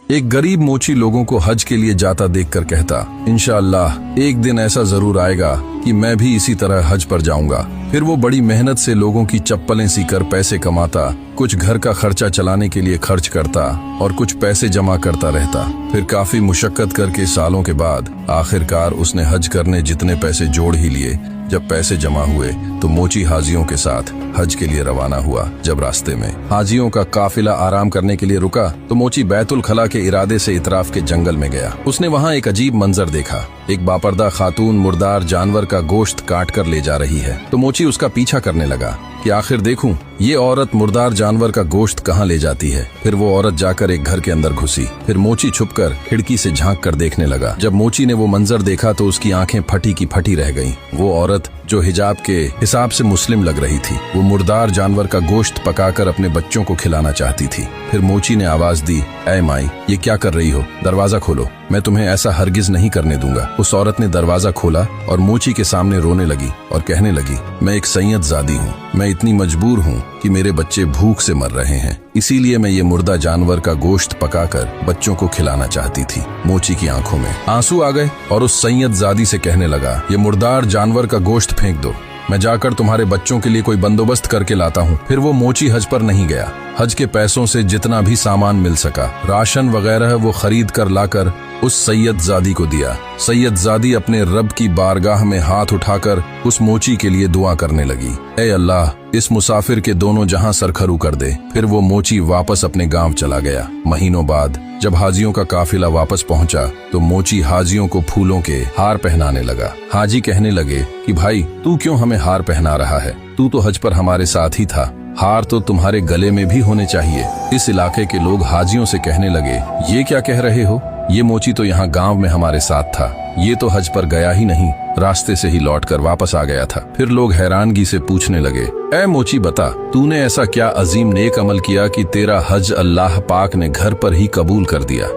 एक गरीब मोची लोगों को हज के लिए जाता देखकर कहता, इंशाअल्लाह एक दिन ऐसा जरूर आएगा कि मैं भी इसी तरह हज पर जाऊंगा। फिर वो बड़ी मेहनत से लोगों की चप्पलें सीकर पैसे कमाता, कुछ घर का खर्चा चलाने के लिए खर्च करता और कुछ पैसे जमा करता रहता। फिर काफी मुशक्कत करके सालों के बाद आखिरकार उसने हज करने जितने पैसे जोड़ ही लिए। जब पैसे जमा हुए तो मोची हाजियों के साथ हज के लिए रवाना हुआ। जब रास्ते में हाजियों का काफिला आराम करने के लिए रुका तो मोची बैतुल खला के इरादे से इतराफ के जंगल में गया। उसने वहाँ एक अजीब मंजर देखा। एक बापर्दा खातून मुर्दार जानवर का गोश्त काट कर ले जा रही है। तो मोची उसका पीछा करने लगा कि आखिर देखूं ये औरत मुर्दार जानवर का गोश्त कहाँ ले जाती है। फिर वो औरत जाकर एक घर के अंदर घुसी। फिर मोची छुपकर खिड़की से झांक कर देखने लगा। जब मोची ने वो मंजर देखा तो उसकी आंखें फटी की फटी रह गईं। वो औरत जो हिजाब के हिसाब से मुस्लिम लग रही थी, वो मुर्दार जानवर का गोश्त पकाकर अपने बच्चों को खिलाना चाहती थी। फिर मोची ने आवाज दी, ऐ माई, ये क्या कर रही हो? दरवाजा खोलो, मैं तुम्हें ऐसा हरगिज नहीं करने दूंगा। उस औरत ने दरवाजा खोला और मोची के सामने रोने लगी और कहने लगी, मैं एक सैयद ज़ादी हूँ। मैं इतनी मजबूर हूँ कि मेरे बच्चे भूख से मर रहे हैं, इसीलिए मैं ये मुर्दा जानवर का गोश्त पकाकर बच्चों को खिलाना चाहती थी। मोची की आंखों में आंसू आ गए और उस सैयद ज़ादी से कहने लगा, ये मुर्दार जानवर का गोश्त फेंक दो, मैं जाकर तुम्हारे बच्चों के लिए कोई बंदोबस्त करके लाता हूँ। फिर वो मोची हज पर नहीं गया। हज के पैसों से जितना भी सामान मिल सका, राशन वगैरह वो खरीद कर लाकर उस सैयद ज़ादी को दिया। सैयद ज़ादी अपने रब की बारगाह में हाथ उठाकर उस मोची के लिए दुआ करने लगी, ऐ अल्लाह, इस मुसाफिर के दोनों जहां सरखरू कर दे। फिर वो मोची वापस अपने गांव चला गया। महीनों बाद जब हाजियों का काफिला वापस पहुंचा तो मोची हाजियों को फूलों के हार पहनाने लगा। हाजी कहने लगे कि भाई, तू क्यों हमें हार पहना रहा है? तू तो हज पर हमारे साथ ही था, हार तो तुम्हारे गले में भी होने चाहिए। इस इलाके के लोग हाजियों से कहने लगे, ये क्या कह रहे हो? ये मोची तो यहाँ गांव में हमारे साथ था, ये तो हज पर गया ही नहीं, रास्ते से ही लौटकर वापस आ गया था। फिर लोग हैरानगी से पूछने लगे, ऐ मोची बता, तूने ऐसा क्या अजीम नेक अमल किया कि तेरा हज अल्लाह पाक ने घर पर ही कबूल कर दिया?